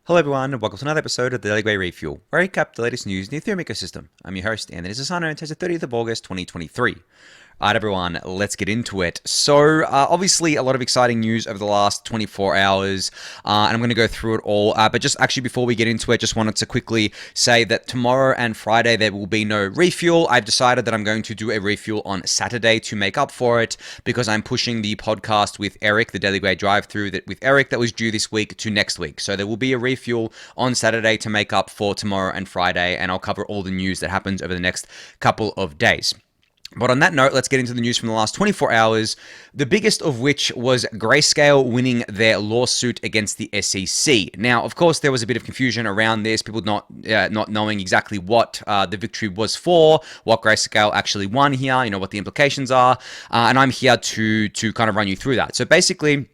Hello everyone, and welcome to another episode of the Daily Gwei Refuel, where I recap the latest news in the Ethereum ecosystem. I'm your host, Anthony Sassano, and it's the 30th of August, 2023. Alright everyone, let's get into it. So, obviously a lot of exciting news over the last 24 hours, and I'm going to go through it all, but just actually before we get into it, just wanted to quickly say that tomorrow and Friday there will be no refuel. I've decided that I'm going to do a refuel on Saturday to make up for it, because I'm pushing the podcast with Eric, the Daily Gwei drive-through with Eric that was due this week to next week. So there will be a refuel on Saturday to make up for tomorrow and Friday, and I'll cover all the news that happens over the next couple of days. But on that note, let's get into the news from the last 24 hours, the biggest of which was Grayscale winning their lawsuit against the SEC. Now, of course, there was a bit of confusion around this, people not knowing exactly what the victory was for, what Grayscale actually won here, what the implications are, and I'm here to kind of run you through that. So basically,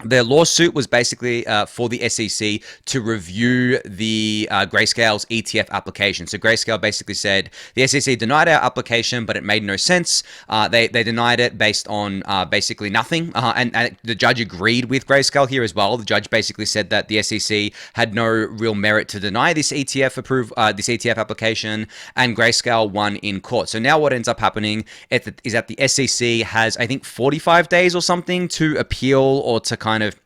their lawsuit was basically for the SEC to review the Grayscale's ETF application. So Grayscale basically said the SEC denied our application, but it made no sense. They denied it based on basically nothing. And the judge agreed with Grayscale here as well. The judge basically said that the SEC had no real merit to deny this ETF application, and Grayscale won in court. So now what ends up happening is that the SEC has, I think, 45 days or something to appeal or to kind of,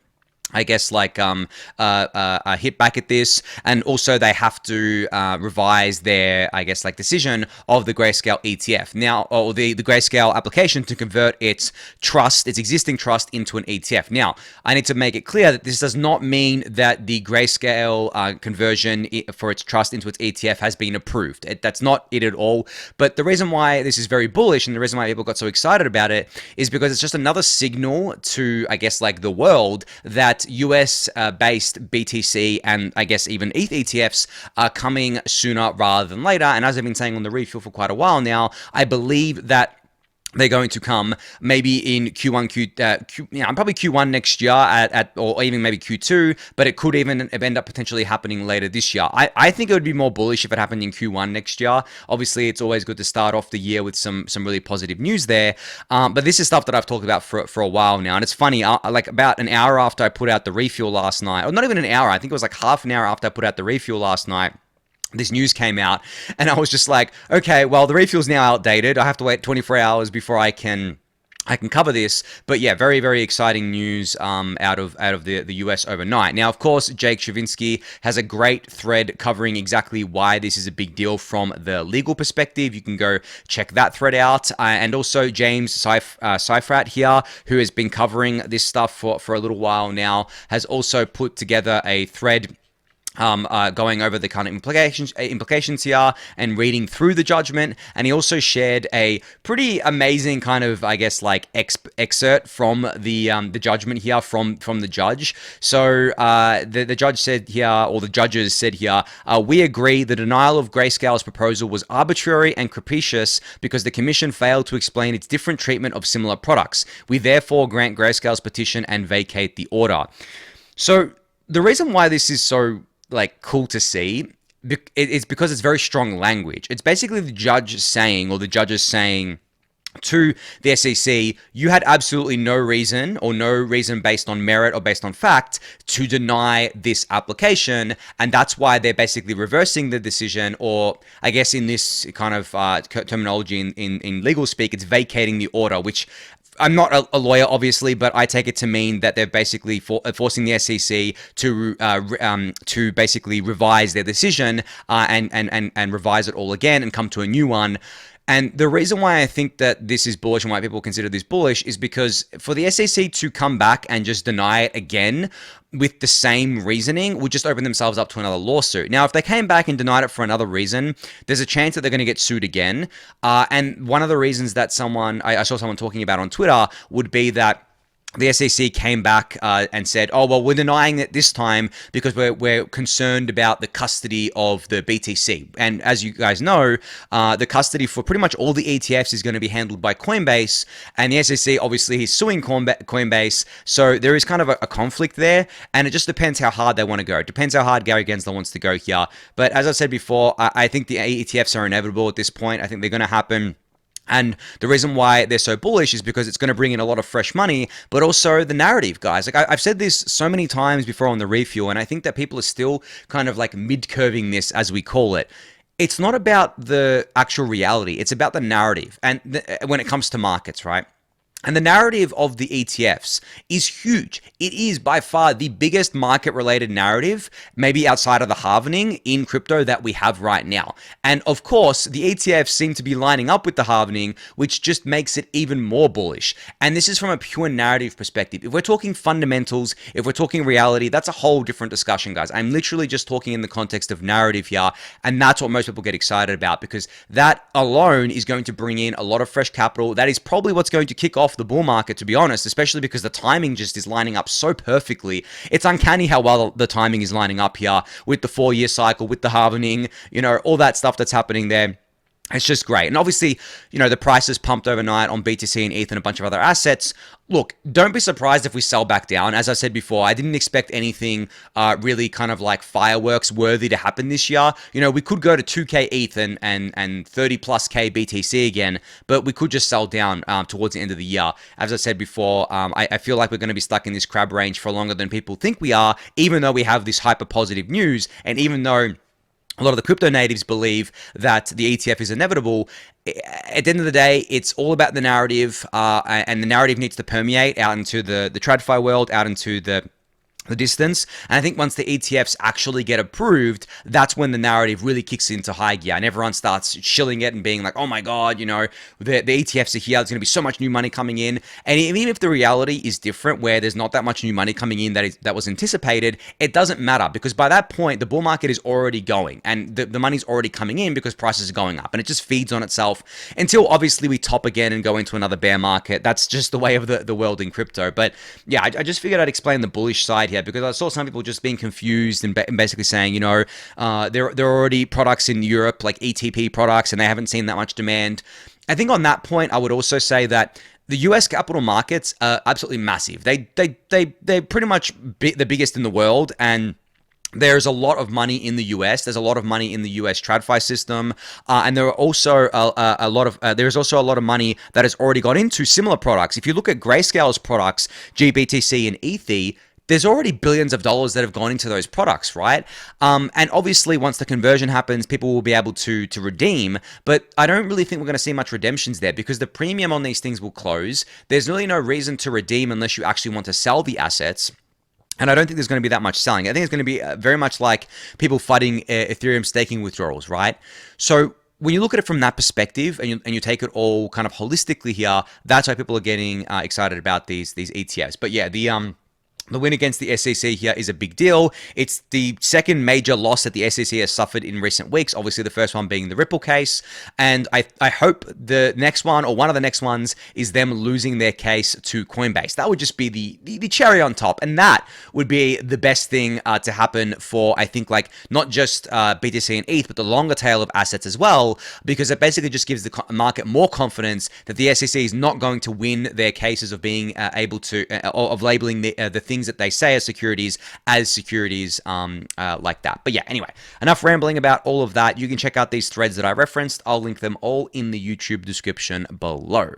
I guess, hit back at this, and also they have to revise their, I guess, decision of the Grayscale ETF now, or the Grayscale application to convert its existing trust into an ETF. Now, I need to make it clear that this does not mean that the Grayscale conversion for its trust into its ETF has been approved. That's not it at all. But the reason why this is very bullish, and the reason why people got so excited about it, is because it's just another signal to, I guess, the world that US-based BTC and I guess even ETH ETFs are coming sooner rather than later. And as I've been saying on the refuel for quite a while now, I believe that they're going to come maybe in Q1, probably Q1 next year or even maybe Q2, but it could even end up potentially happening later this year. I think it would be more bullish if it happened in Q1 next year. Obviously, it's always good to start off the year with some really positive news there. But this is stuff that I've talked about for a while now. And it's funny, about an hour after I put out the refuel last night, or not even an hour, I think it was half an hour after I put out the refuel last night, this news came out, and I was just like, okay, well, the refuel's now outdated. I have to wait 24 hours before I can cover this. But yeah, very, very exciting news out of the US overnight. Now, of course, Jake Shavinsky has a great thread covering exactly why this is a big deal from the legal perspective. You can go check that thread out. And also James Seifert here, who has been covering this stuff for a little while now, has also put together a thread going over the kind of implications here and reading through the judgment. And he also shared a pretty amazing kind of, I guess, excerpt from the judgment here from the judge. So the judge said here, or the judges said here, we agree the denial of Grayscale's proposal was arbitrary and capricious because the commission failed to explain its different treatment of similar products. We therefore grant Grayscale's petition and vacate the order. So the reason why this is so cool to see, it's because it's very strong language. It's basically the judge saying, or the judges saying to the SEC, you had absolutely no reason based on merit or based on fact to deny this application, and that's why they're basically reversing the decision, or I guess in this kind of terminology in legal speak, it's vacating the order, which I'm not a lawyer, obviously, but I take it to mean that they're basically forcing the SEC to basically revise their decision and revise it all again and come to a new one. And the reason why I think that this is bullish and why people consider this bullish is because for the SEC to come back and just deny it again with the same reasoning would just open themselves up to another lawsuit. Now, if they came back and denied it for another reason, there's a chance that they're going to get sued again. And one of the reasons that I saw someone talking about on Twitter would be that the SEC came back and said, oh, well, we're denying it this time because we're concerned about the custody of the BTC. And as you guys know, the custody for pretty much all the ETFs is going to be handled by Coinbase. And the SEC obviously is suing Coinbase. So there is kind of a conflict there. And it just depends how hard they want to go. It depends how hard Gary Gensler wants to go here. But as I said before, I think the ETFs are inevitable at this point. I think they're going to happen. And the reason why they're so bullish is because it's going to bring in a lot of fresh money, but also the narrative, guys. Like I've said this so many times before on the refuel, and I think that people are still kind of like mid-curving this, as we call it. It's not about the actual reality. It's about the narrative. And when it comes to markets, right? And the narrative of the ETFs is huge. It is by far the biggest market-related narrative, maybe outside of the halvening in crypto that we have right now. And of course, the ETFs seem to be lining up with the halvening, which just makes it even more bullish. And this is from a pure narrative perspective. If we're talking fundamentals, if we're talking reality, that's a whole different discussion, guys. I'm literally just talking in the context of narrative here, and that's what most people get excited about, because that alone is going to bring in a lot of fresh capital. That is probably what's going to kick off the bull market, to be honest, especially because the timing just is lining up so perfectly. It's uncanny how well the timing is lining up here with the 4-year cycle, with the halvening, all that stuff that's happening there. It's just great. And obviously, the prices pumped overnight on BTC and ETH and a bunch of other assets. Look, don't be surprised if we sell back down. As I said before, I didn't expect anything really kind of like fireworks worthy to happen this year. We could go to 2K ETH and 30 plus K BTC again, but we could just sell down towards the end of the year. As I said before, I feel like we're going to be stuck in this crab range for longer than people think we are, even though we have this hyper positive news, and even though a lot of the crypto natives believe that the ETF is inevitable. At the end of the day, it's all about the narrative, and the narrative needs to permeate out into the TradFi world, out into the distance. And I think once the ETFs actually get approved, that's when the narrative really kicks into high gear and everyone starts shilling it and being like, oh my God, the ETFs are here. There's going to be so much new money coming in. And even if the reality is different, where there's not that much new money coming in that was anticipated, it doesn't matter, because by that point, the bull market is already going and the money's already coming in because prices are going up, and it just feeds on itself until obviously we top again and go into another bear market. That's just the way of the world in crypto. But yeah, I just figured I'd explain the bullish side here, because I saw some people just being confused and basically saying, there are already products in Europe, like ETP products, and they haven't seen that much demand. I think on that point, I would also say that the US capital markets are absolutely massive. They're pretty much the biggest in the world, and there's a lot of money in the US. There's a lot of money in the US TradFi system, and there are also there's also a lot of money that has already got into similar products. If you look at Grayscale's products, GBTC and ETH, there's already billions of dollars that have gone into those products, right? And obviously, once the conversion happens, people will be able to redeem. But I don't really think we're going to see much redemptions there, because the premium on these things will close. There's really no reason to redeem unless you actually want to sell the assets. And I don't think there's going to be that much selling. I think it's going to be very much like people fighting Ethereum staking withdrawals, right? So when you look at it from that perspective and you take it all kind of holistically here, that's why people are getting excited about these ETFs. But yeah, the win against the SEC here is a big deal. It's the second major loss that the SEC has suffered in recent weeks. Obviously, the first one being the Ripple case. And I hope the next one, or one of the next ones, is them losing their case to Coinbase. That would just be the cherry on top. And that would be the best thing to happen for, I think, like not just BTC and ETH, but the longer tail of assets as well, because it basically just gives the market more confidence that the SEC is not going to win their cases of being able to, of labeling the things that they say are securities as securities like that. But yeah, anyway, enough rambling about all of that. You can check out these threads that I referenced. I'll link them all in the YouTube description below.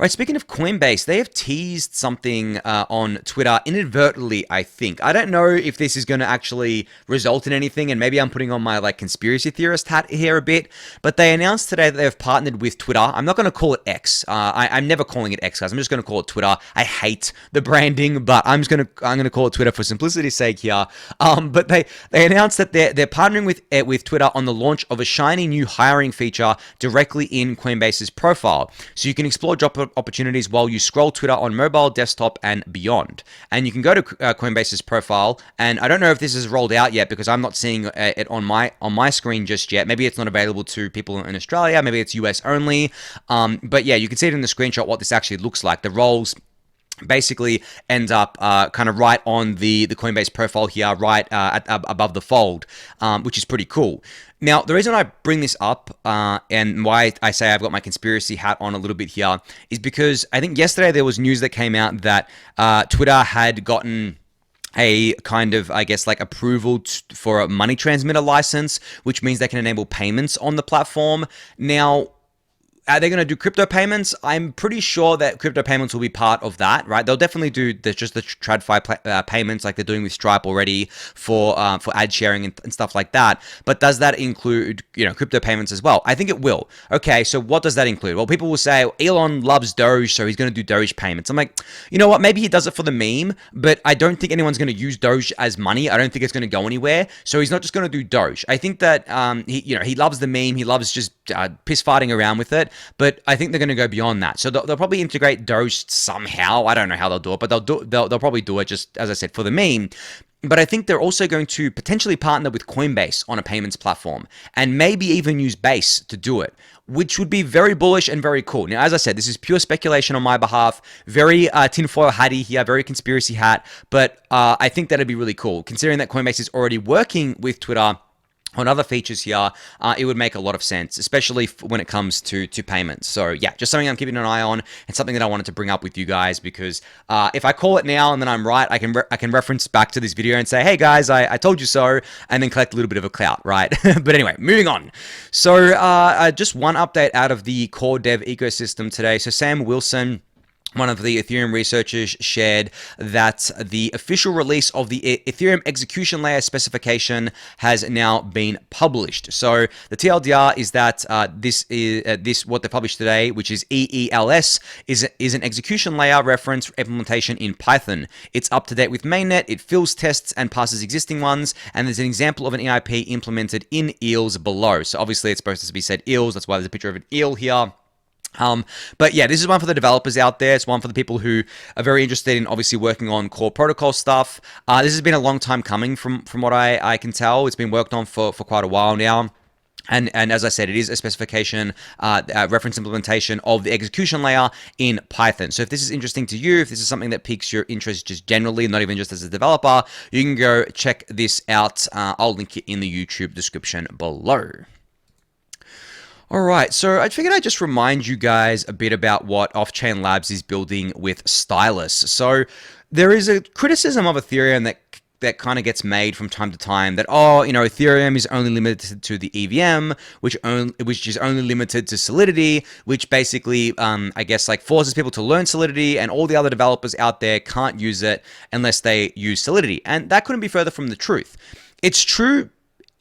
All right, speaking of Coinbase, they have teased something on Twitter inadvertently, I think. I don't know if this is going to actually result in anything, and maybe I'm putting on my conspiracy theorist hat here a bit, but they announced today that they've partnered with Twitter. I'm not going to call it X. I'm never calling it X, guys. I'm just going to call it Twitter. I hate the branding, but I'm going to call it Twitter for simplicity's sake here. But they announced that they're partnering with Twitter on the launch of a shiny new hiring feature directly in Coinbase's profile, so you can explore job opportunities while you scroll Twitter on mobile, desktop, and beyond. And you can go to Coinbase's profile, and I don't know if this is rolled out yet because I'm not seeing it on my screen just yet. Maybe it's not available to people in Australia. Maybe it's US only. But yeah, you can see it in the screenshot what this actually looks like. The roles basically end up kind of right on the Coinbase profile here, right above the fold, which is pretty cool. Now, the reason I bring this up and why I say I've got my conspiracy hat on a little bit here is because I think yesterday there was news that came out that Twitter had gotten a kind of, I guess, approval for a money transmitter license, which means they can enable payments on the platform. Now, Are they going to do crypto payments? I'm pretty sure that crypto payments will be part of that, right? They'll definitely do just the TradFi payments like they're doing with Stripe already for ad sharing and stuff like that. But does that include, crypto payments as well? I think it will. Okay, so what does that include? Well, people will say Elon loves Doge, so he's going to do Doge payments. I'm like, you know what? Maybe he does it for the meme, but I don't think anyone's going to use Doge as money. I don't think it's going to go anywhere. So he's not just going to do Doge. I think that he loves the meme. He loves just piss farting around with it. But I think they're going to go beyond that. So they'll probably integrate Doge somehow. I don't know how they'll do it, but they'll probably do it just, as I said, for the meme. But I think they're also going to potentially partner with Coinbase on a payments platform and maybe even use Base to do it, which would be very bullish and very cool. Now, as I said, this is pure speculation on my behalf, very tinfoil hatty here, very conspiracy hat, but I think that'd be really cool. Considering that Coinbase is already working with Twitter on other features here, it would make a lot of sense, especially when it comes to payments. So yeah, just something I'm keeping an eye on and something that I wanted to bring up with you guys because if I call it now and then I'm right, I can reference back to this video and say, hey guys, I told you so, and then collect a little bit of a clout, right? But anyway, moving on. So just one update out of the core dev ecosystem today. So Sam Wilson, one of the Ethereum researchers, shared that the official release of the Ethereum execution layer specification has now been published. So the TLDR is that this what they published today, which is EELS, is an execution layer reference implementation in Python. It's up to date with mainnet. It fills tests and passes existing ones, and there's an example of an EIP implemented in EELS below. So obviously it's supposed to be said EELS. That's why there's a picture of an eel here. But yeah, this is one for the developers out there. It's one for the people who are very interested in obviously working on core protocol stuff. This has been a long time coming from what I can tell. It's been worked on for quite a while now. And as I said, it is a specification, reference implementation of the execution layer in Python. So if this is interesting to you, if this is something that piques your interest just generally, not even just as a developer, you can go check this out. I'll link it in the YouTube description below. All right, so I figured I'd just remind you guys a bit about what Offchain Labs is building with Stylus. So there is a criticism of Ethereum that kind of gets made from time to time that, Ethereum is only limited to the EVM, which is only limited to Solidity, which basically, forces people to learn Solidity, and all the other developers out there can't use it unless they use Solidity. And that couldn't be further from the truth. It's true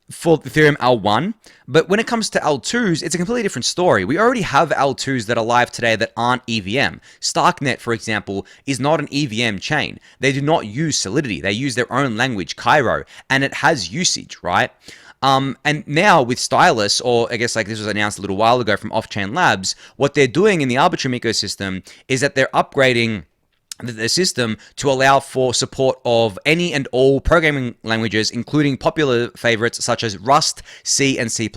for Ethereum L1, but when it comes to L2s, it's a completely different story. We already have L2s that are live today that aren't EVM. Starknet, for example, is not an EVM chain. They do not use Solidity. They use their own language, Cairo, and it has usage, right? And now with Stylus, or I guess like this was announced a little while ago from Offchain Labs, what they're doing in the Arbitrum ecosystem is that they're upgrading the system to allow for support of any and all programming languages, including popular favorites such as Rust, C, and C++,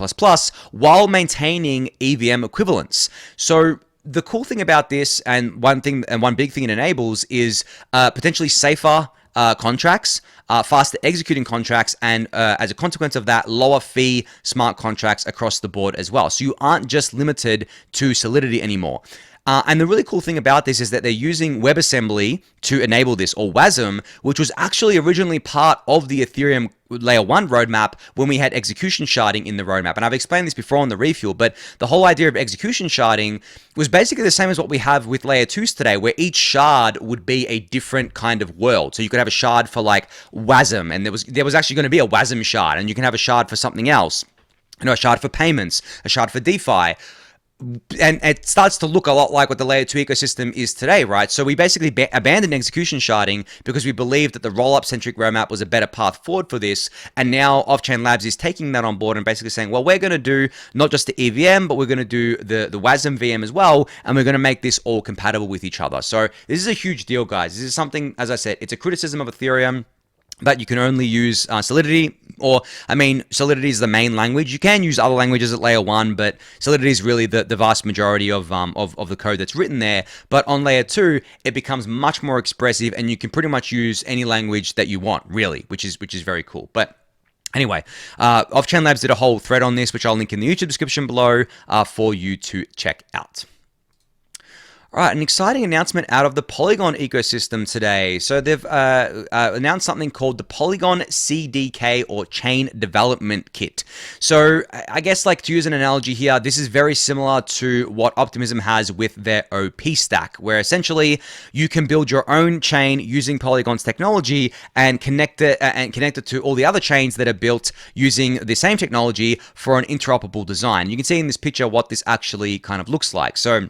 while maintaining EVM equivalence. So the cool thing about this, and one big thing it enables, is potentially safer contracts, faster executing contracts, and as a consequence of that, lower fee smart contracts across the board as well. So you aren't just limited to Solidity anymore. And the really cool thing about this is that they're using WebAssembly to enable this, or WASM, which was actually originally part of the Ethereum Layer 1 roadmap when we had execution sharding in the roadmap. And I've explained this before on the Refuel, but the whole idea of execution sharding was basically the same as what we have with Layer 2s today, where each shard would be a different kind of world. So you could have a shard for like WASM, and there was actually going to be a WASM shard, and you can have a shard for something else. A shard for payments, a shard for DeFi. And it starts to look a lot like what the Layer 2 ecosystem is today, right? So we basically abandoned execution sharding because we believed that the rollup centric roadmap was a better path forward for this. And now Offchain Labs is taking that on board and basically saying, well, we're going to do not just the EVM, but we're going to do the WASM VM as well. And we're going to make this all compatible with each other. So this is a huge deal, guys. This is something, as I said, it's a criticism of Ethereum that you can only use Solidity, or, Solidity is the main language. You can use other languages at Layer 1, but Solidity is really the vast majority of the code that's written there. But on Layer 2, it becomes much more expressive, and you can pretty much use any language that you want, really, which is very cool. But anyway, Offchain Labs did a whole thread on this, which I'll link in the YouTube description below for you to check out. All right, an exciting announcement out of the Polygon ecosystem today. So they've announced something called the Polygon CDK, or Chain Development Kit. So I guess, like, to use an analogy here, this is very similar to what Optimism has with their OP stack, where essentially you can build your own chain using Polygon's technology and connect it to all the other chains that are built using the same technology for an interoperable design. You can see in this picture what this actually kind of looks like. So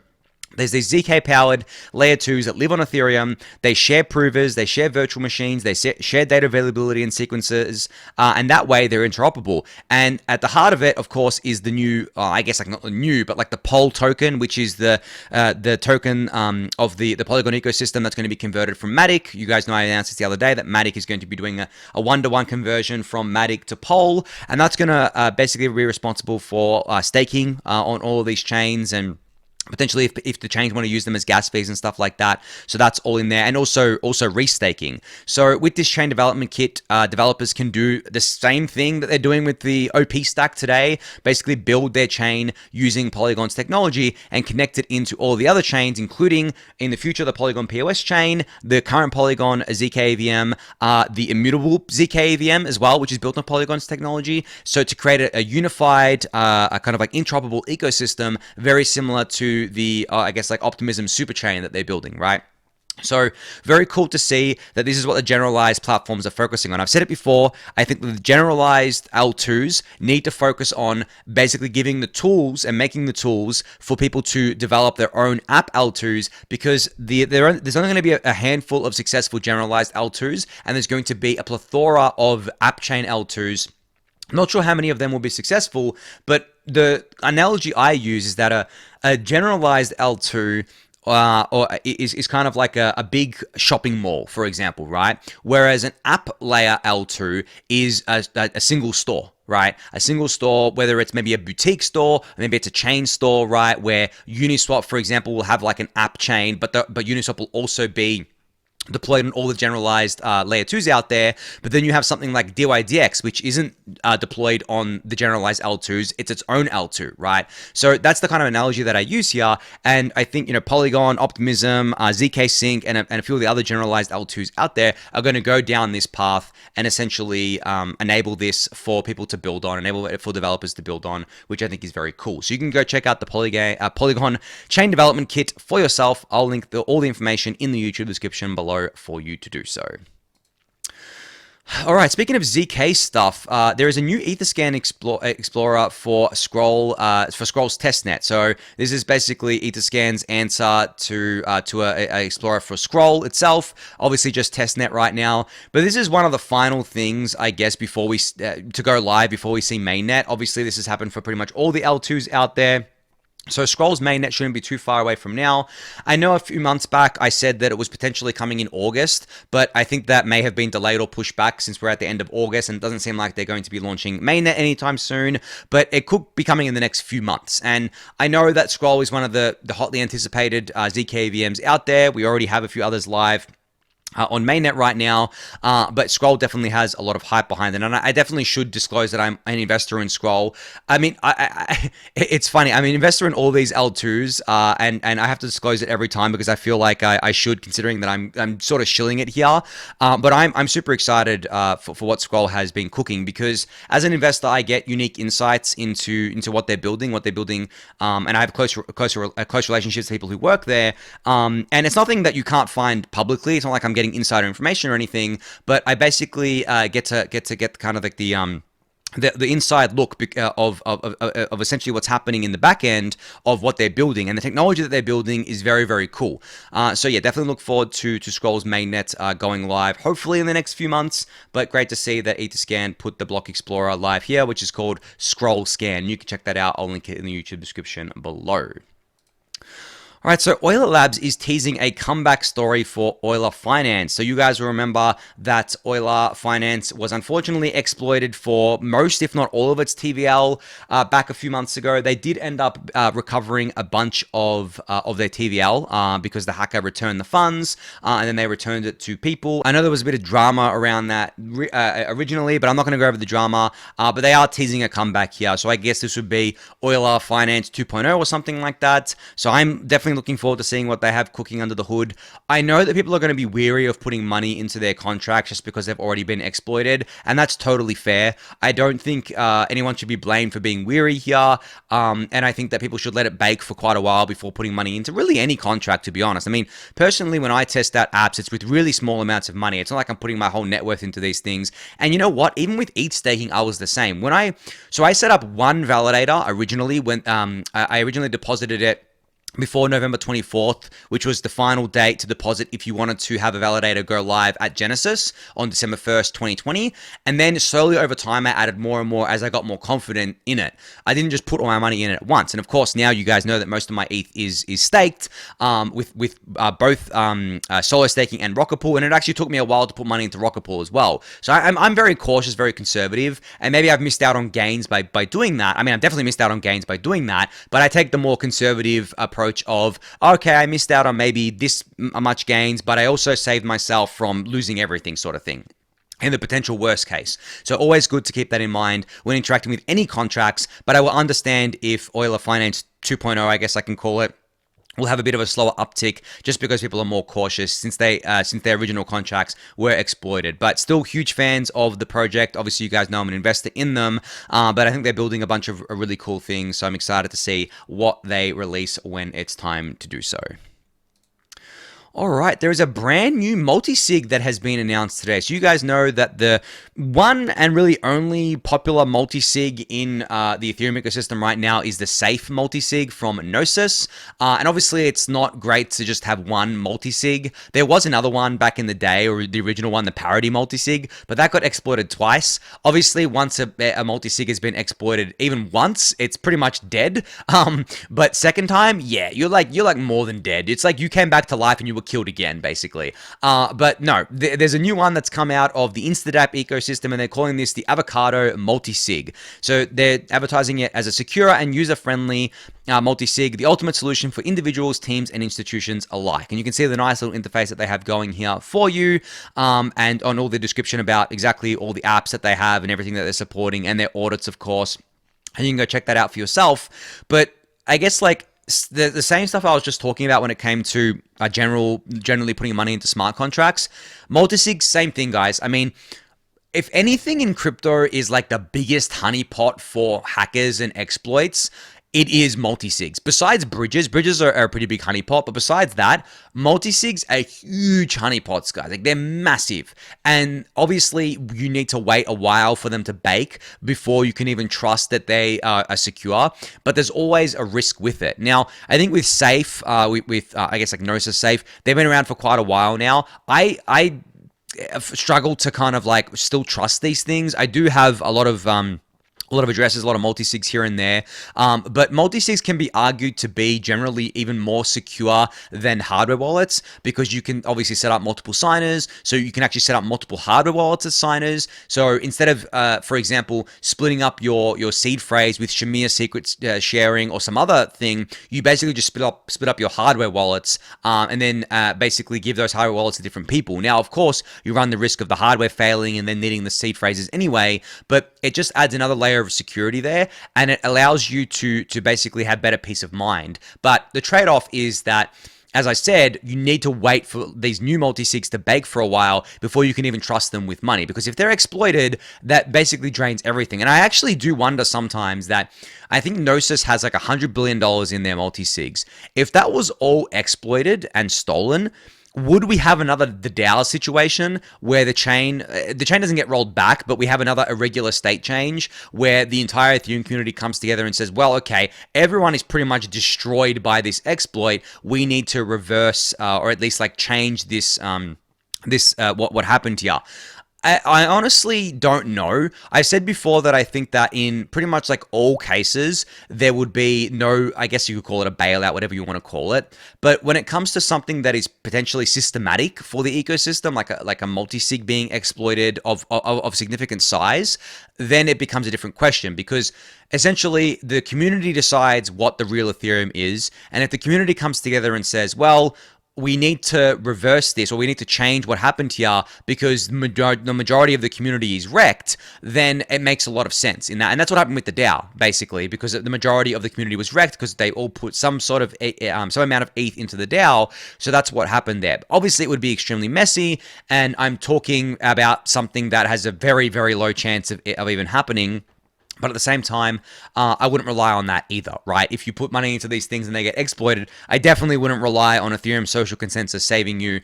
there's these ZK-powered layer 2s that live on Ethereum. They share provers, they share virtual machines, they share data availability and sequences, and that way they're interoperable. And at the heart of it, of course, is the new, I guess, like, not the new, but like the POL token, which is the token of the Polygon ecosystem that's going to be converted from Matic. You guys know I announced this the other day that Matic is going to be doing a one-to-one conversion from Matic to POL, and that's going to basically be responsible for staking on all of these chains, and potentially if the chains want to use them as gas fees and stuff like that. So that's all in there. And also restaking. So with this chain development kit, developers can do the same thing that they're doing with the OP stack today, basically build their chain using Polygon's technology and connect it into all the other chains, including in the future the Polygon POS chain, the current Polygon ZK AVM, the immutable ZK AVM as well, which is built on Polygon's technology. So to create a unified, a kind of like interoperable ecosystem, very similar to the, I guess, like Optimism superchain that they're building, right? So very cool to see that this is what the generalized platforms are focusing on. I've said it before, I think the generalized L2s need to focus on basically giving the tools and making the tools for people to develop their own app L2s, because there's only going to be a handful of successful generalized L2s, and there's going to be a plethora of appchain L2s. I'm not sure how many of them will be successful, but the analogy I use is that a generalized L2 is kind of like a big shopping mall, for example, right? Whereas an app layer L2 is a single store, right? A single store, whether it's maybe a boutique store, maybe it's a chain store, right? Where Uniswap, for example, will have like an app chain, but Uniswap will also be deployed on all the generalized layer 2s out there. But then you have something like DYDX, which isn't deployed on the generalized L2s. It's its own L2, right? So that's the kind of analogy that I use here. And I think, Polygon, Optimism, ZK Sync, and a few of the other generalized L2s out there are going to go down this path and essentially enable this for people to build on, enable it for developers to build on, which I think is very cool. So you can go check out the Polygon Chain Development Kit for yourself. I'll link all the information in the YouTube description below for you to do so. All right, speaking of ZK stuff, there is a new Etherscan Explorer for Scroll for Scroll's testnet. So this is basically Etherscan's answer to a Explorer for Scroll itself. Obviously, just testnet right now, but this is one of the final things, I guess, before we to go live before we see mainnet. Obviously, this has happened for pretty much all the L2s out there. So Scroll's mainnet shouldn't be too far away from now. I know a few months back I said that it was potentially coming in August, but I think that may have been delayed or pushed back since we're at the end of August, and it doesn't seem like they're going to be launching mainnet anytime soon, but it could be coming in the next few months. And I know that Scroll is one of the hotly anticipated ZK VMs out there. We already have a few others live on mainnet right now, but Scroll definitely has a lot of hype behind it, and I definitely should disclose that I'm an investor in Scroll. I mean, it's funny. I'm an investor in all these L2s, and I have to disclose it every time because I feel like I should, considering that I'm sort of shilling it here. But I'm super excited for what Scroll has been cooking, because as an investor, I get unique insights into what they're building, and I have close relationships with people who work there. And it's nothing that you can't find publicly. It's not like I'm getting insider information or anything, but I basically get kind of like the inside look of essentially what's happening in the back end of what they're building, and the technology that they're building is very, very cool. So yeah, definitely look forward to Scroll's mainnet going live, hopefully in the next few months. But great to see that Etherscan put the block explorer live here, which is called Scroll Scan. You can check that out. I'll link it in the YouTube description below. All right, so Euler Labs is teasing a comeback story for Euler Finance. So you guys will remember that Euler Finance was unfortunately exploited for most, if not all, of its TVL back a few months ago. They did end up recovering a bunch of their TVL because the hacker returned the funds and then they returned it to people. I know there was a bit of drama around that originally, but I'm not going to go over the drama. But they are teasing a comeback here. So I guess this would be Euler Finance 2.0 or something like that. So I'm definitely definitely looking forward to seeing what they have cooking under the hood. I know that people are going to be weary of putting money into their contracts just because they've already been exploited, and that's totally fair. I don't think anyone should be blamed for being weary here, and I think that people should let it bake for quite a while before putting money into really any contract, to be honest. I mean, personally, when I test out apps, it's with really small amounts of money. It's not like I'm putting my whole net worth into these things. And you know what? Even with ETH staking, I was the same. So I set up one validator originally when I originally deposited it before November 24th, which was the final date to deposit if you wanted to have a validator go live at Genesis on December 1st, 2020. And then slowly over time, I added more and more as I got more confident in it. I didn't just put all my money in it at once. And of course, now you guys know that most of my ETH is staked with both solo staking and Rocket Pool. And it actually took me a while to put money into Rocket Pool as well. So I'm very cautious, very conservative. And maybe I've missed out on gains by doing that. I mean, I've definitely missed out on gains by doing that. But I take the more conservative approach of, okay, I missed out on maybe this much gains, but I also saved myself from losing everything, sort of thing, in the potential worst case. So always good to keep that in mind when interacting with any contracts, but I will understand if Euler Finance 2.0, I guess I can call it, will have a bit of a slower uptick just because people are more cautious since their original contracts were exploited. But still huge fans of the project. Obviously, you guys know I'm an investor in them, but I think they're building a bunch of really cool things. So I'm excited to see what they release when it's time to do so. All right, there is a brand new multisig that has been announced today. So you guys know that the one and really only popular multisig in the Ethereum ecosystem right now is the Safe multisig from Gnosis. And obviously, it's not great to just have one multisig. There was another one back in the day, or the original one, the Parody multisig, but that got exploited twice. Obviously, once a multisig has been exploited even once, it's pretty much dead. But second time, yeah, you're like more than dead. It's like you came back to life and you were killed again, basically. But no, there's a new one that's come out of the Instadapp ecosystem, and they're calling this the Avocado multisig. So they're advertising it as a secure and user-friendly multisig, the ultimate solution for individuals, teams, and institutions alike. And you can see the nice little interface that they have going here for you, and on all the description about exactly all the apps that they have and everything that they're supporting, and their audits, of course. And you can go check that out for yourself. But I guess like the same stuff I was just talking about when it came to generally putting money into smart contracts. Multisig, same thing, guys. I mean, if anything in crypto is like the biggest honeypot for hackers and exploits, it is multisigs. Besides bridges are a pretty big honeypot, but besides that, multisigs are huge honeypots, guys. Like, they're massive. And obviously, you need to wait a while for them to bake before you can even trust that they are secure. But there's always a risk with it. Now, I think with Safe, with I guess like Gnosis Safe, they've been around for quite a while now. I struggle to kind of like still trust these things. I do have a lot of addresses, a lot of multisigs here and there. But multisigs can be argued to be generally even more secure than hardware wallets, because you can obviously set up multiple signers. So you can actually set up multiple hardware wallets as signers. So instead of, for example, splitting up your seed phrase with Shamir secrets sharing or some other thing, you basically just split up your hardware wallets, and then basically give those hardware wallets to different people. Now, of course, you run the risk of the hardware failing and then needing the seed phrases anyway, but it just adds another layer of security there, and it allows you to basically have better peace of mind. But the trade-off is that, as I said, you need to wait for these new multisigs to bake for a while before you can even trust them with money, because if they're exploited, that basically drains everything. And I actually do wonder sometimes that I think Gnosis has like $100 billion in their multisigs. If that was all exploited and stolen, would we have the DAO situation where the chain doesn't get rolled back, but we have another irregular state change where the entire Ethereum community comes together and says, well, okay, everyone is pretty much destroyed by this exploit. We need to reverse, or at least like change this, what happened here. I honestly don't know. I said before that I think that in pretty much like all cases, there would be no, I guess you could call it a bailout, whatever you want to call it. But when it comes to something that is potentially systematic for the ecosystem, like a multi-sig being exploited of significant size, then it becomes a different question, because essentially the community decides what the real Ethereum is. And if the community comes together and says, well, we need to reverse this, or we need to change what happened here because the majority of the community is wrecked, then it makes a lot of sense in that. And that's what happened with the DAO, basically, because the majority of the community was wrecked because they all put some sort of some amount of ETH into the DAO. So that's what happened there. Obviously, it would be extremely messy, and I'm talking about something that has a very, very low chance of even happening. But at the same time, I wouldn't rely on that either, right? If you put money into these things and they get exploited, I definitely wouldn't rely on Ethereum social consensus saving you,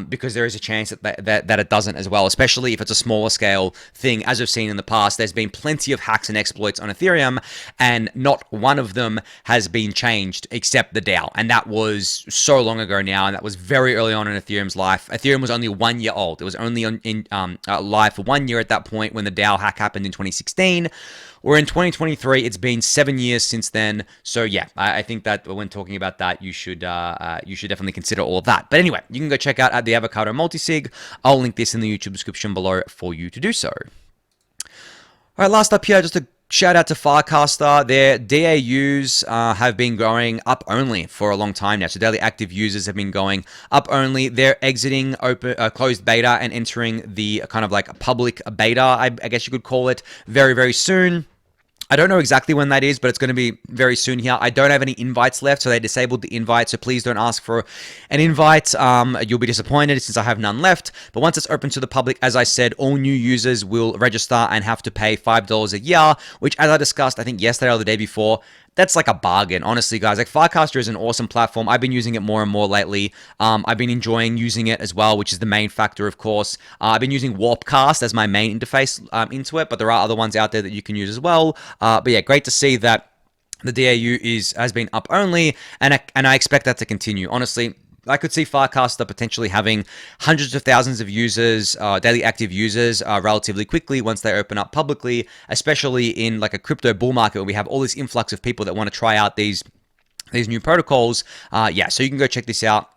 because there is a chance that it doesn't as well, especially if it's a smaller scale thing. As we've seen in the past, there's been plenty of hacks and exploits on Ethereum, and not one of them has been changed except the DAO. And that was so long ago now, and that was very early on in Ethereum's life. Ethereum was only 1 year old. It was only live for 1 year at that point when the DAO hack happened in 2016. We're in 2023. It's been 7 years since then. So yeah, I think that when talking about that, you should definitely consider all of that. But anyway, you can go check out at the Avocado multisig. I'll link this in the YouTube description below for you to do so. All right, last up here, just a shout out to Farcaster. Their DAUs have been going up only for a long time now. So daily active users have been going up only. They're exiting open closed beta and entering the kind of like public beta, I guess you could call it, very, very soon. I don't know exactly when that is, but it's going to be very soon here. I don't have any invites left, so they disabled the invite, so please don't ask for an invite. You'll be disappointed since I have none left. But once it's open to the public, as I said, all new users will register and have to pay $5 a year, which, as I discussed, I think yesterday or the day before, that's like a bargain, honestly, guys. Like, Farcaster is an awesome platform. I've been using it more and more lately. I've been enjoying using it as well, which is the main factor, of course. I've been using Warpcast as my main interface into it, but there are other ones out there that you can use as well. But yeah, great to see that the DAU has been up only, and I expect that to continue. Honestly, I could see Farcaster potentially having hundreds of thousands of users, daily active users, relatively quickly once they open up publicly, especially in like a crypto bull market where we have all this influx of people that want to try out these new protocols. Yeah, so you can go check this out.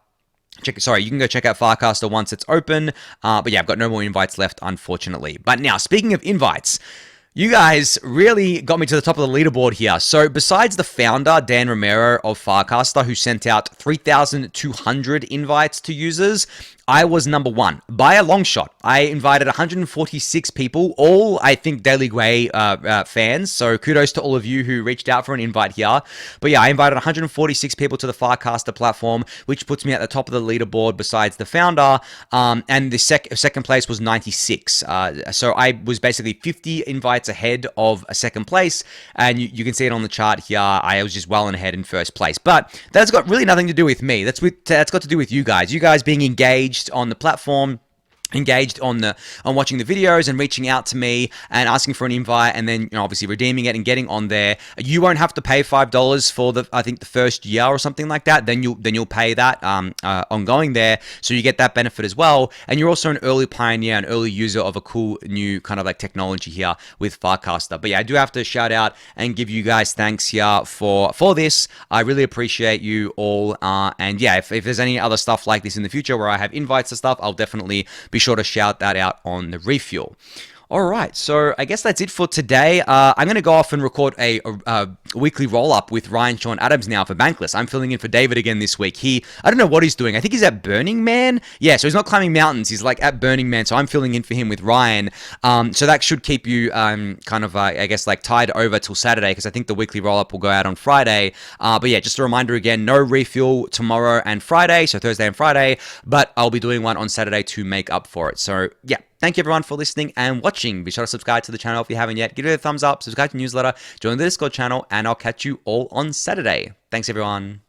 You can go check out Farcaster once it's open. But yeah, I've got no more invites left, unfortunately. But now, speaking of invites, you guys really got me to the top of the leaderboard here. So besides the founder, Dan Romero of Farcaster, who sent out 3,200 invites to users, I was number one by a long shot. I invited 146 people, all, I think, Daily Gwei fans. So kudos to all of you who reached out for an invite here. But yeah, I invited 146 people to the Farcaster platform, which puts me at the top of the leaderboard besides the founder. And the second place was 96. So I was basically 50 invites ahead of a second place. And you can see it on the chart here. I was just well and ahead in first place. But that's got really nothing to do with me. That's got to do with you guys. You guys being engaged on the platform, engaged on watching the videos and reaching out to me and asking for an invite, and then obviously redeeming it and getting on there. You won't have to pay $5 for I think the first year or something like that. Then you'll pay that ongoing there, so you get that benefit as well. And you're also an early pioneer, an early user of a cool new kind of like technology here with Farcaster. But yeah, I do have to shout out and give you guys thanks here for this. I really appreciate you all. And yeah, if there's any other stuff like this in the future where I have invites to stuff, I'll definitely be sure to shout that out on the refuel. All right, so I guess that's it for today. I'm going to go off and record a weekly roll-up with Ryan Sean Adams now for Bankless. I'm filling in for David again this week. I don't know what he's doing. I think he's at Burning Man. Yeah, so he's not climbing mountains. He's like at Burning Man, so I'm filling in for him with Ryan. So that should keep you kind of, I guess, like tied over till Saturday, because I think the weekly roll-up will go out on Friday. But yeah, just a reminder again, no refuel tomorrow and Friday, so Thursday and Friday, but I'll be doing one on Saturday to make up for it. So yeah. Thank you everyone for listening and watching. Be sure to subscribe to the channel if you haven't yet. Give it a thumbs up, subscribe to the newsletter, join the Discord channel, and I'll catch you all on Saturday. Thanks everyone.